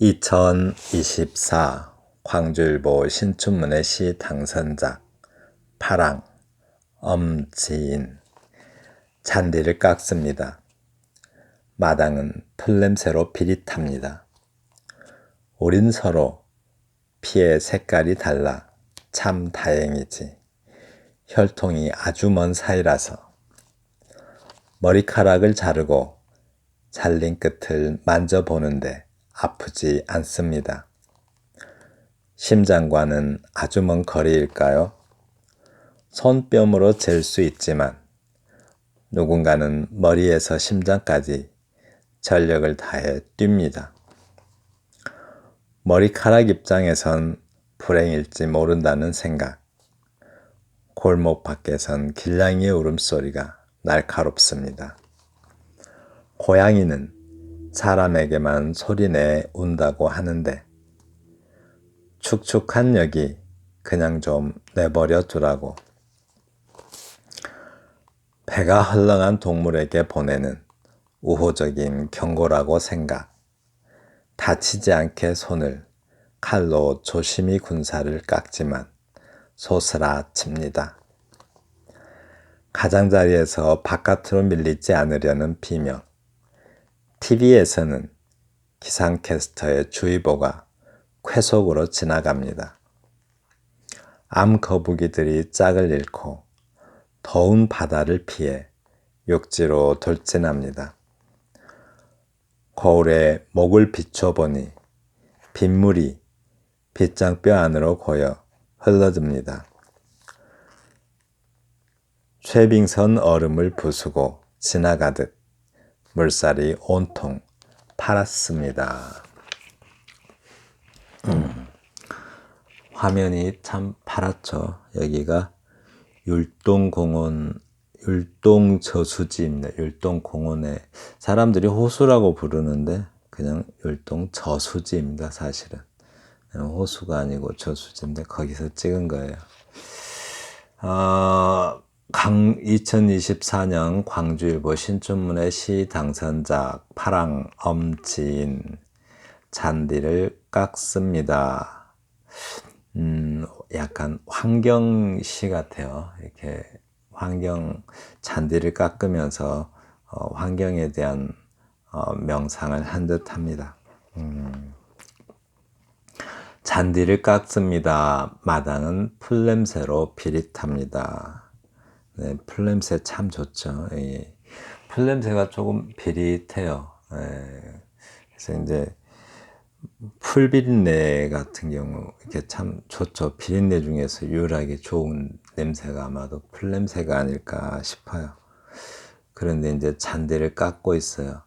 2024 광주일보 신춘문예 시 당선작 파랑 엄지인. 잔디를 깎습니다. 마당은 풀냄새로 비릿합니다. 우린 서로 피의 색깔이 달라 참 다행이지. 혈통이 아주 먼 사이라서. 머리카락을 자르고 잘린 끝을 만져보는데 아프지 않습니다. 심장과는 아주 먼 거리일까요? 손뼉으로 잴 수 있지만 누군가는 머리에서 심장까지 전력을 다해 뜁니다. 머리카락 입장에선 불행일지 모른다는 생각. 골목 밖에선 길냥이의 울음소리가 날카롭습니다. 고양이는 사람에게만 소리내 운다고 하는데 축축한 여기 그냥 좀 내버려 두라고. 배가 헐렁한 동물에게 보내는 우호적인 경고라고 생각. 다치지 않게 손을 칼로 조심히 군살을 깎지만 소스라칩니다. 가장자리에서 바깥으로 밀리지 않으려는 비명. TV에서는 기상캐스터의 주의보가 쾌속으로 지나갑니다. 암거북이들이 짝을 잃고 더운 바다를 피해 육지로 돌진합니다. 거울에 목을 비춰보니 빗물이 빗장뼈 안으로 고여 흘러듭니다. 쇠빙선 얼음을 부수고 지나가듯 물살이 온통 파랗습니다. 화면이 참 파랗죠. 여기가 율동공원, 율동저수지입니다. 율동공원에 사람들이 호수라고 부르는데 그냥 율동저수지입니다. 사실은 호수가 아니고 저수지인데 거기서 찍은 거예요. 2024년 광주일보 신춘문예 시 당선작 파랑 엄지인. 잔디를 깎습니다. 약간 환경시 같아요. 이렇게 잔디를 깎으면서 환경에 대한 명상을 한 듯 합니다. 잔디를 깎습니다. 마당은 풀냄새로 비릿합니다. 네, 풀냄새 참 좋죠. 풀냄새가 조금 비릿해요. 그래서 이제 풀비린내 같은 경우 이렇게 참 좋죠. 비린내 중에서 유일하게 좋은 냄새가 아마도 풀냄새가 아닐까 싶어요. 그런데 이제 잔디를 깎고 있어요.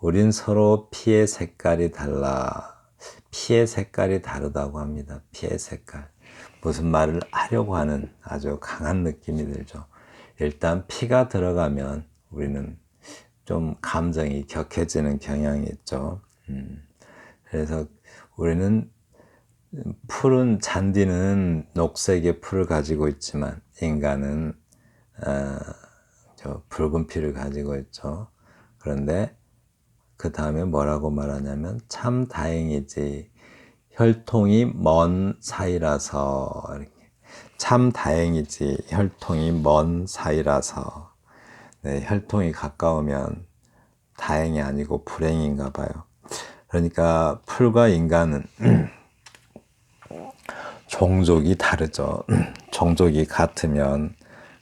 우린 서로 피의 색깔이 달라. 피의 색깔이 다르다고 합니다. 피의 색깔. 무슨 말을 하려고 하는 아주 강한 느낌이 들죠. 일단 피가 들어가면 우리는 좀 감정이 격해지는 경향이 있죠. 그래서 우리는 푸른 잔디는 녹색의 풀을 가지고 있지만 인간은 저 붉은 피를 가지고 있죠. 그런데 그 다음에 뭐라고 말하냐면 참 다행이지. 혈통이 먼 사이라서 이렇게. 참 다행이지. 혈통이 먼 사이라서. 네, 혈통이 가까우면 다행이 아니고 불행인가 봐요. 그러니까 풀과 인간은 종족이 다르죠. 종족이 같으면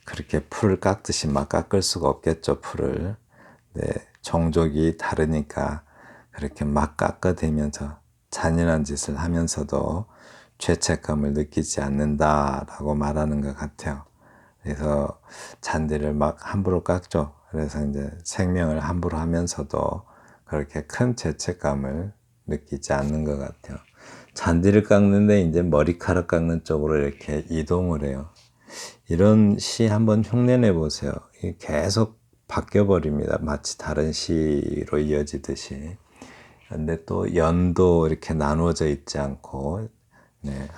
그렇게 풀을 깎듯이 막 깎을 수가 없겠죠. 풀을. 네, 종족이 다르니까 그렇게 막 깎아대면서 잔인한 짓을 하면서도 죄책감을 느끼지 않는다라고 말하는 것 같아요. 그래서 잔디를 막 함부로 깎죠. 그래서 이제 생명을 함부로 하면서도 그렇게 큰 죄책감을 느끼지 않는 것 같아요. 잔디를 깎는데 이제 머리카락 깎는 쪽으로 이렇게 이동을 해요. 이런 시 한번 흉내내 보세요. 계속 바뀌어 버립니다. 마치 다른 시로 이어지듯이. 근데 또 연도 이렇게 나누어져 있지 않고, 네,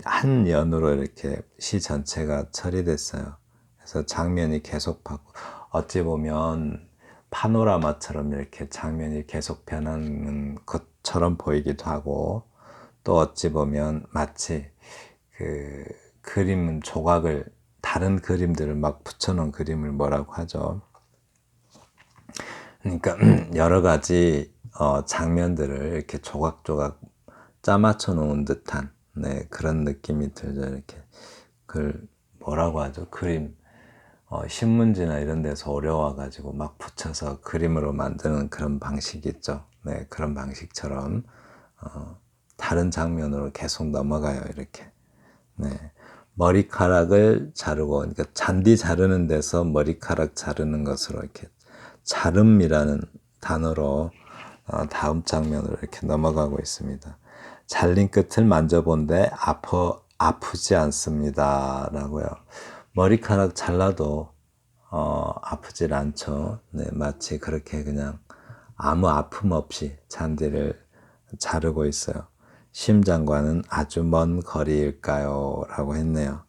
한 연으로 이렇게 시 전체가 처리됐어요. 그래서 장면이 계속 바뀌고, 어찌 보면 파노라마처럼 이렇게 장면이 계속 변하는 것 것처럼 보이기도 하고, 또 어찌 보면 마치 그 그림 조각을, 다른 그림들을 막 붙여놓은 그림을 뭐라고 하죠. 그러니까 여러 가지 장면들을 이렇게 조각조각 짜맞춰 놓은 듯한, 네, 그런 느낌이 들죠. 이렇게 그 뭐라고 하죠? 그림, 신문지나 이런 데서 어려워 가지고 막 붙여서 그림으로 만드는 그런 방식이 있죠. 네, 그런 방식처럼 다른 장면으로 계속 넘어가요. 이렇게. 네. 머리카락을 자르고, 그러니까 잔디 자르는 데서 머리카락 자르는 것으로 이렇게 자름이라는 단어로 다음 장면으로 이렇게 넘어가고 있습니다. 잘린 끝을 만져본데 아프지 않습니다. 라고요. 머리카락 잘라도 아프질 않죠. 네, 마치 그렇게 그냥 아무 아픔 없이 잔디를 자르고 있어요. 심장과는 아주 먼 거리일까요? 라고 했네요.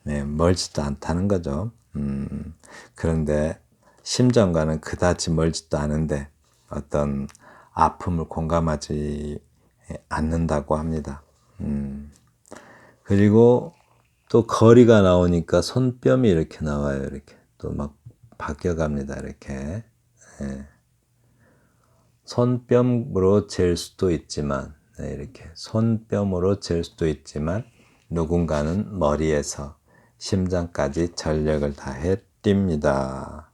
네, 멀지도 않다는 거죠. 그런데 심장과는 그다지 멀지도 않은데 어떤 아픔을 공감하지 않는다고 합니다. 그리고 또 거리가 나오니까 손뼉이 이렇게 나와요. 이렇게 또 막 바뀌어갑니다. 이렇게. 예. 손뼉으로 잴 수도 있지만, 네, 이렇게 손뼉으로 잴 수도 있지만 누군가는 머리에서 심장까지 전력을 다해 뜁니다.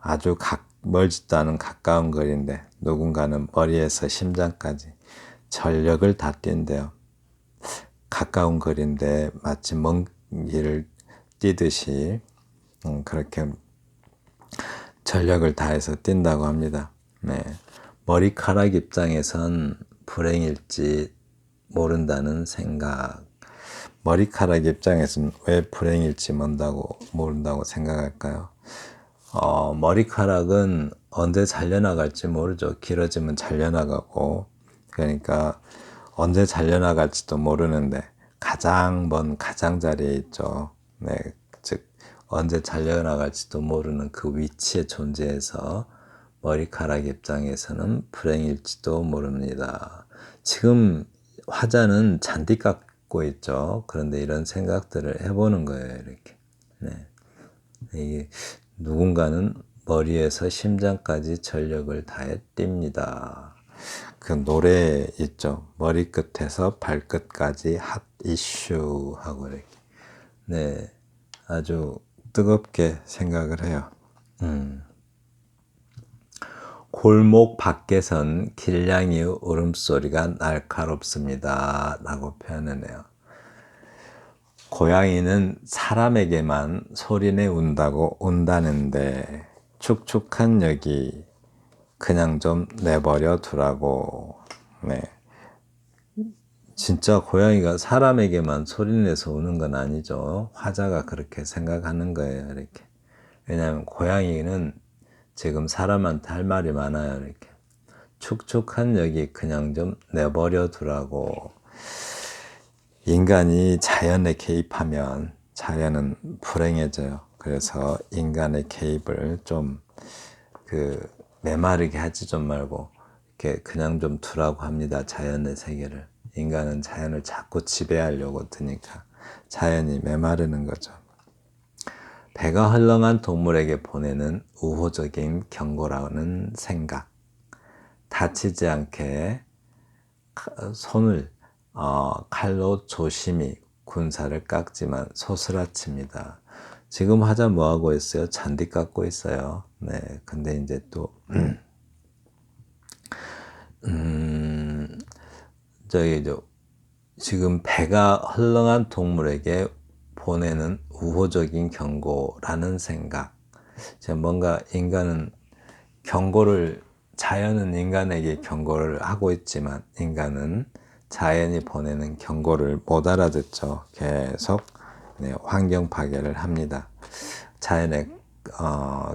아주 멀지도 않은 가까운 거리인데 누군가는 머리에서 심장까지 전력을 다 뛴대요. 가까운 거리인데 마치 먼 길을 뛰듯이 그렇게 전력을 다해서 뛴다고 합니다. 네. 머리카락 입장에선 불행일지 모른다는 생각. 머리카락 입장에서는 왜 불행일지 모른다고 생각할까요? 머리카락은 언제 잘려나갈지 모르죠. 길어지면 잘려나가고, 그러니까 언제 잘려나갈지도 모르는데 가장 먼 가장자리에 있죠. 네, 즉 언제 잘려나갈지도 모르는 그 위치에 존재해서 머리카락 입장에서는 불행일지도 모릅니다. 지금 화자는 잔디 깎고 있죠. 그런데 이런 생각들을 해보는 거예요. 이렇게. 네. 이게 누군가는 머리에서 심장까지 전력을 다해 뜁니다. 그 노래 있죠. 머리끝에서 발끝까지 핫 이슈 하고 이렇게. 네, 아주 뜨겁게 생각을 해요. 골목 밖에선 길냥이 울음소리가 날카롭습니다. 라고 표현을 해요. 고양이는 사람에게만 소리내 운다는데 축축한 여기 그냥 좀 내버려 두라고. 네. 진짜 고양이가 사람에게만 소리내서 우는 건 아니죠. 화자가 그렇게 생각하는 거예요. 이렇게. 왜냐하면 고양이는 지금 사람한테 할 말이 많아요. 이렇게. 축축한 여기 그냥 좀 내버려 두라고. 인간이 자연에 개입하면 자연은 불행해져요. 그래서 인간의 개입을 좀 메마르게 하지 좀 말고 이렇게 그냥 좀 두라고 합니다. 자연의 세계를. 인간은 자연을 자꾸 지배하려고 드니까 자연이 메마르는 거죠. 배가 헐렁한 동물에게 보내는 우호적인 경고라는 생각. 다치지 않게 손을 칼로 조심히 군사를 깎지만 소스라칩니다. 지금 화자 뭐 하고 있어요? 잔디 깎고 있어요. 네, 근데 이제 또 지금 배가 헐렁한 동물에게 보내는 우호적인 경고라는 생각. 뭔가 인간은 자연은 인간에게 경고를 하고 있지만 인간은 자연이 보내는 경고를 못 알아듣죠. 계속 환경 파괴를 합니다. 자연에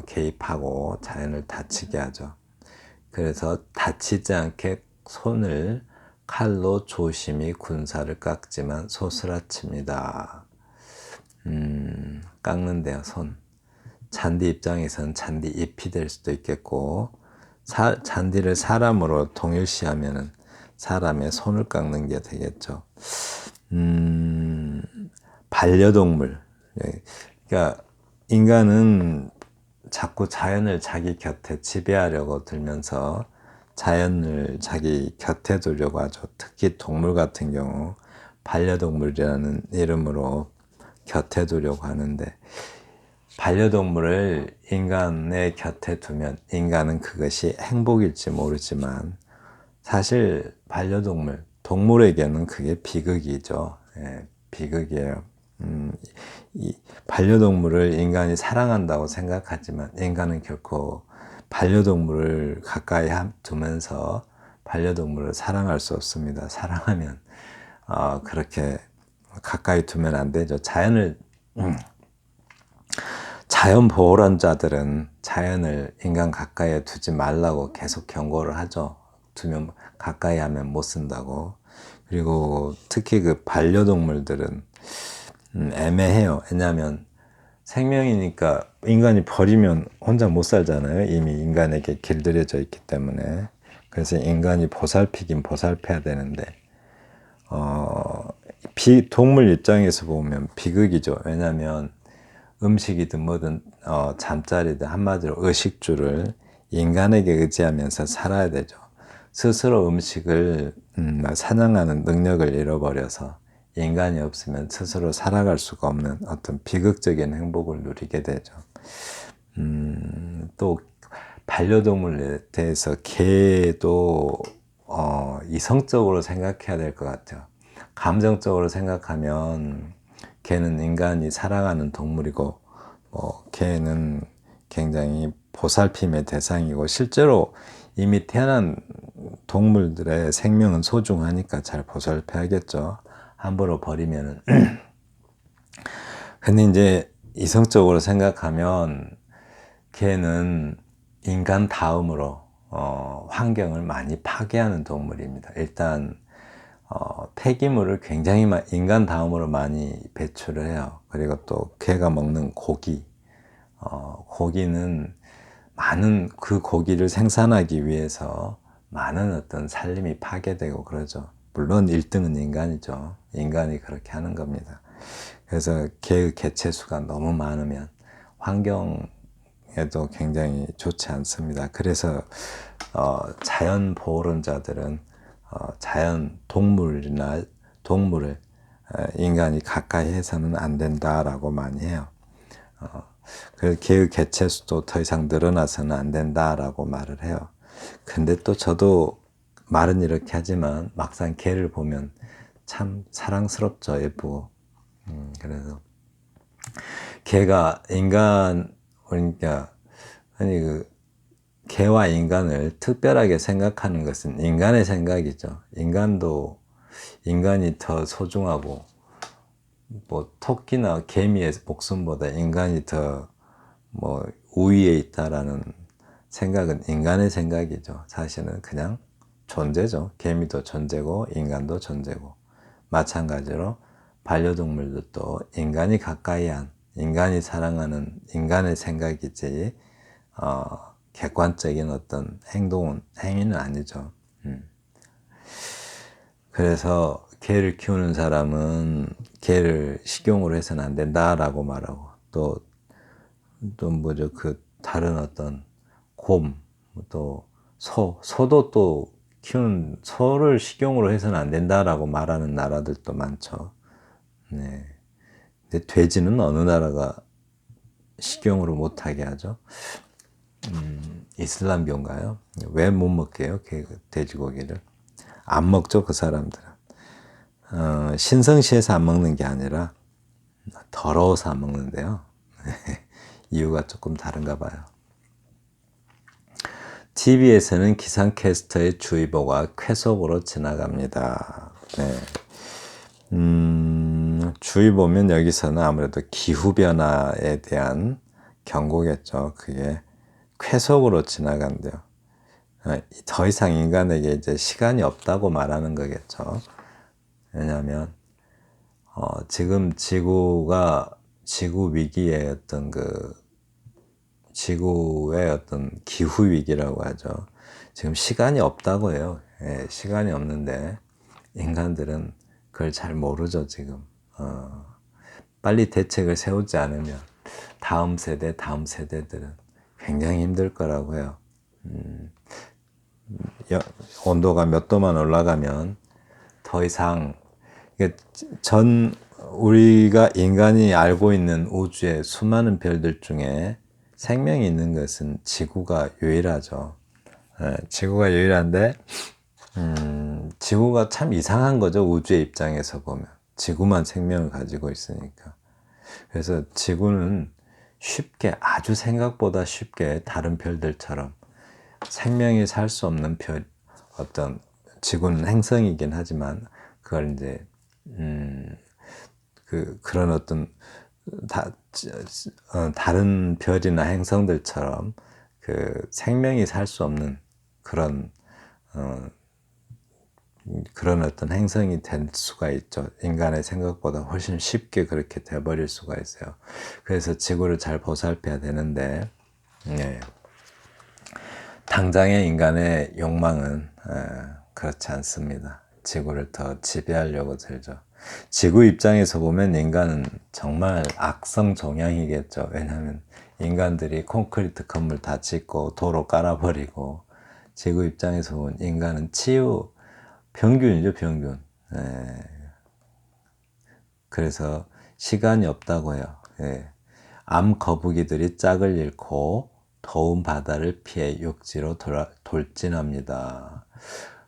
개입하고 자연을 다치게 하죠. 그래서 다치지 않게 손을 칼로 조심히 군사를 깎지만 소스라칩니다. 깎는데요, 손. 잔디 입장에서는 잔디 잎이 될 수도 있겠고, 잔디를 사람으로 동일시하면은 사람의 손을 깎는 게 되겠죠. 반려동물. 그러니까 인간은 자꾸 자연을 자기 곁에 지배하려고 들면서 자연을 자기 곁에 두려고 하죠. 특히 동물 같은 경우 반려동물이라는 이름으로 곁에 두려고 하는데, 반려동물을 인간의 곁에 두면 인간은 그것이 행복일지 모르지만 사실 반려동물, 동물에게는 그게 비극이죠. 예, 비극이에요. 이 반려동물을 인간이 사랑한다고 생각하지만 인간은 결코 반려동물을 가까이 두면서 반려동물을 사랑할 수 없습니다. 사랑하면 그렇게 가까이 두면 안 되죠. 자연 보호론자들은 자연을 인간 가까이에 두지 말라고 계속 경고를 하죠. 두면 가까이 하면 못 쓴다고. 그리고 특히 그 반려동물들은 애매해요. 왜냐하면 생명이니까 인간이 버리면 혼자 못 살잖아요. 이미 인간에게 길들여져 있기 때문에. 그래서 인간이 보살피긴 보살펴야 되는데 동물 입장에서 보면 비극이죠. 왜냐하면 음식이든 뭐든 잠자리든 한마디로 의식주를 인간에게 의지하면서 살아야 되죠. 스스로 음식을 사냥하는 능력을 잃어버려서 인간이 없으면 스스로 살아갈 수가 없는 어떤 비극적인 행복을 누리게 되죠. 또 반려동물에 대해서 개도 이성적으로 생각해야 될 것 같아요. 감정적으로 생각하면 개는 인간이 사랑하는 동물이고 개는 굉장히 보살핌의 대상이고 실제로 이미 태어난 동물들의 생명은 소중하니까 잘 보살펴야겠죠. 함부로 버리면은. 근데 이제 이성적으로 생각하면 개는 인간 다음으로 환경을 많이 파괴하는 동물입니다. 일단 폐기물을 굉장히 인간 다음으로 많이 배출을 해요. 그리고 또 개가 먹는 고기, 고기는 많은 그 고기를 생산하기 위해서 많은 어떤 산림이 파괴되고 그러죠. 물론 1등은 인간이죠. 인간이 그렇게 하는 겁니다. 그래서 개의 개체수가 너무 많으면 환경에도 굉장히 좋지 않습니다. 그래서 자연 보호론자들은 자연 동물을 인간이 가까이 해서는 안 된다라고 많이 해요. 그 개의 개체수도 더 이상 늘어나서는 안 된다라고 말을 해요. 근데 또 저도 말은 이렇게 하지만 막상 개를 보면 참 사랑스럽죠. 예쁘고. 그래서 개가 그러니까 그 개와 인간을 특별하게 생각하는 것은 인간의 생각이죠. 인간이 더 소중하고 뭐 토끼나 개미의 목숨보다 인간이 더 우위에 있다라는 생각은 인간의 생각이죠. 사실은 그냥 존재죠. 개미도 존재고 인간도 존재고 마찬가지로 반려동물들도 인간이 가까이 한 인간이 사랑하는 인간의 생각이지 객관적인 어떤 행위는 아니죠. 그래서 개를 키우는 사람은 개를 식용으로 해서는 안 된다라고 말하고 또 뭐죠? 그 다른 어떤 또 소도 또 키우는 소를 식용으로 해서는 안 된다라고 말하는 나라들도 많죠. 네. 근데 돼지는 어느 나라가 식용으로 못하게 하죠? 이슬람교인가요? 왜 못 먹게 해요? 돼지고기를? 안 먹죠, 그 사람들은. 신성시해서 안 먹는 게 아니라 더러워서 안 먹는데요. 이유가 조금 다른가 봐요. TV에서는 기상캐스터의 주의보가 쾌속으로 지나갑니다. 네. 주의보면 여기서는 아무래도 기후변화에 대한 경고겠죠. 그게 쾌속으로 지나간대요. 더 이상 인간에게 이제 시간이 없다고 말하는 거겠죠. 왜냐하면 지금 지구 위기의 지구의 어떤 기후 위기라고 하죠. 지금 시간이 없다고 해요. 예, 시간이 없는데 인간들은 그걸 잘 모르죠, 지금. 빨리 대책을 세우지 않으면 다음 세대들은 굉장히 힘들 거라고 해요. 온도가 몇 도만 올라가면 더 이상 우리가 인간이 알고 있는 우주의 수많은 별들 중에 생명이 있는 것은 지구가 유일하죠. 예, 지구가 유일한데 지구가 참 이상한 거죠. 우주의 입장에서 보면 지구만 생명을 가지고 있으니까. 그래서 지구는 쉽게, 아주 생각보다 쉽게 다른 별들처럼 생명이 살 수 없는 어떤, 지구는 행성이긴 하지만 그걸 이제 그런 어떤 다른 별이나 행성들처럼 생명이 살 수 없는 그런 어떤 행성이 될 수가 있죠. 인간의 생각보다 훨씬 쉽게 그렇게 돼버릴 수가 있어요. 그래서 지구를 잘 보살펴야 되는데, 네. 당장의 인간의 욕망은 그렇지 않습니다. 지구를 더 지배하려고 들죠. 지구 입장에서 보면 인간은 정말 악성 종양이겠죠. 왜냐하면 인간들이 콘크리트 건물 다 짓고 도로 깔아버리고, 지구 입장에서 보면 인간은 평균이죠, 평균. 그래서 시간이 없다고 해요. 암 거북이들이 짝을 잃고 더운 바다를 피해 육지로 돌진합니다.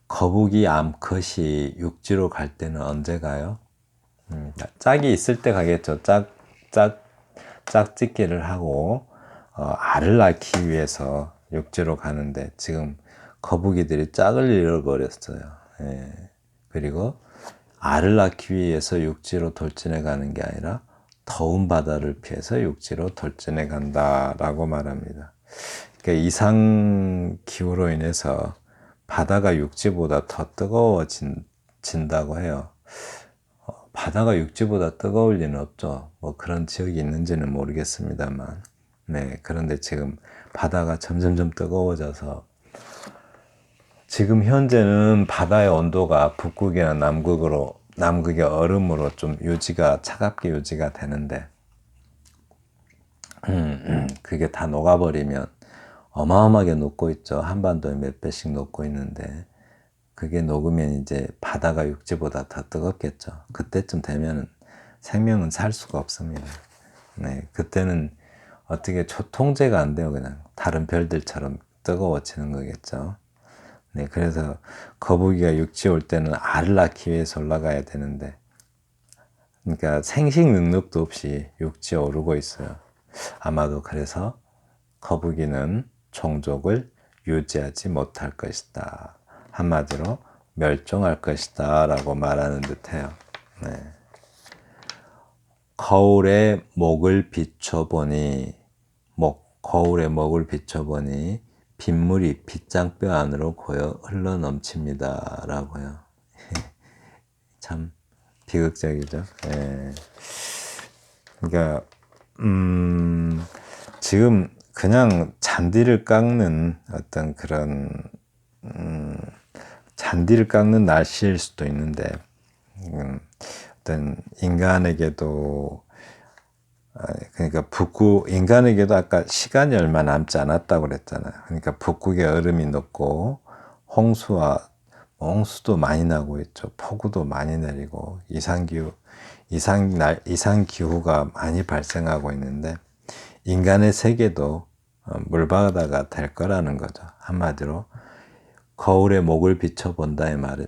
거북이 암컷이 육지로 갈 때는 언제 가요? 짝이 있을 때 가겠죠. 짝짓기를 하고 알을 낳기 위해서 육지로 가는데 지금 거북이들이 짝을 잃어버렸어요. 그리고 알을 낳기 위해서 육지로 돌진해 가는 게 아니라 더운 바다를 피해서 육지로 돌진해 간다라고 말합니다. 그러니까 이상 기후로 인해서 바다가 육지보다 더 뜨거워진다고 해요. 바다가 육지보다 뜨거울 리는 없죠. 뭐 그런 지역이 있는지는 모르겠습니다만, 네, 그런데 지금 바다가 점점점 뜨거워져서 지금 현재는 바다의 온도가 북극이나 남극의 얼음으로 좀 차갑게 유지가 되는데, 그게 다 녹아버리면 어마어마하게 녹고 있죠. 한반도에 몇 배씩 녹고 있는데, 그게 녹으면 이제 바다가 육지보다 더 뜨겁겠죠. 그때쯤 되면은 생명은 살 수가 없습니다. 네, 그때는 어떻게 통제가 안 돼요. 그냥 다른 별들처럼 뜨거워지는 거겠죠. 네, 그래서 거북이가 육지에 올 때는 알을 낳기 위해서 올라가야 되는데, 그러니까 생식 능력도 없이 육지에 오르고 있어요. 아마도 그래서 거북이는 종족을 유지하지 못할 것이다. 한마디로 멸종할 것이다 라고 말하는 듯해요. 네. 거울에 목을 비춰보니 빗물이 빗장뼈 안으로 고여 흘러넘칩니다 라고요. 참 비극적이죠. 네. 그러니까 지금 그냥 잔디를 깎는 어떤 그런 잔디를 깎는 날씨일 수도 있는데, 어떤 인간에게도, 그러니까 인간에게도 아까 시간이 얼마 남지 않았다고 그랬잖아요. 그러니까 북극의 얼음이 녹고 홍수도 많이 나고 있죠. 폭우도 많이 내리고 이상기후가 많이 발생하고 있는데, 인간의 세계도 물바다가 될 거라는 거죠. 한마디로 거울에 목을 비춰본다의 말은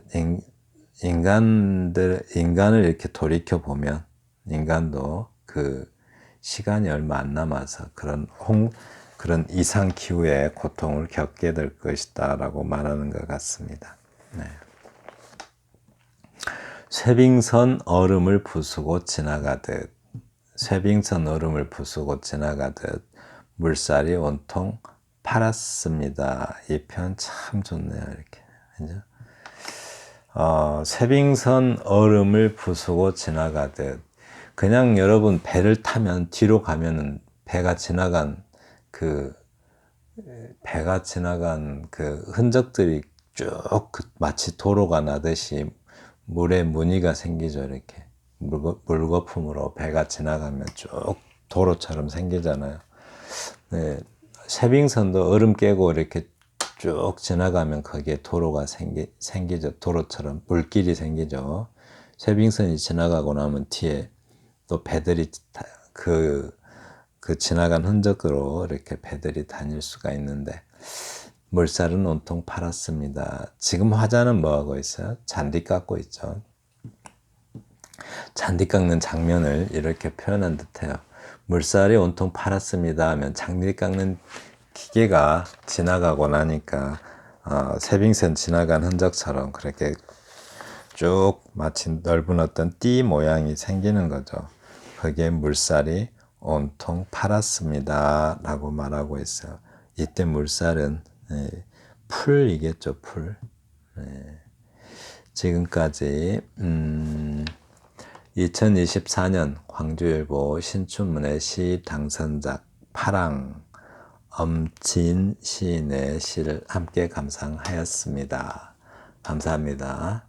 인간을 이렇게 돌이켜 보면 인간도 그 시간이 얼마 안 남아서 그런 이상 기후의 고통을 겪게 될 것이다라고 말하는 것 같습니다. 네. 쇠빙선 얼음을 부수고 지나가듯 물살이 온통 팔았습니다. 이 표현 참 좋네요. 이렇게. 그죠? 쇠빙선 얼음을 부수고 지나가듯, 그냥 여러분 배를 타면 뒤로 가면은 배가 지나간 배가 지나간 그 흔적들이 쭉 마치 도로가 나듯이 물에 무늬가 생기죠. 이렇게 물거품으로 배가 지나가면 쭉 도로처럼 생기잖아요. 네, 쉐빙선도 얼음 깨고 이렇게 쭉 지나가면 거기에 도로가 생기죠. 도로처럼 물길이 생기죠. 쉐빙선이 지나가고 나면 뒤에 또 배들이 그 지나간 흔적으로 이렇게 배들이 다닐 수가 있는데, 물살은 온통 팔았습니다. 지금 화자는 뭐 하고 있어요? 잔디 깎고 있죠. 잔디 깎는 장면을 이렇게 표현한 듯해요. 물살이 온통 팔았습니다 하면 잔디 깎는 기계가 지나가고 나니까 세빙선 지나간 흔적처럼 그렇게 쭉 마치 넓은 어떤 띠 모양이 생기는 거죠. 거기에 물살이 온통 팔았습니다 라고 말하고 있어요. 이때 물살은 풀이겠죠. 풀. 지금까지 2024년 광주일보 신춘문예 시 당선작 파랑 엄진 시인의 시를 함께 감상하였습니다. 감사합니다.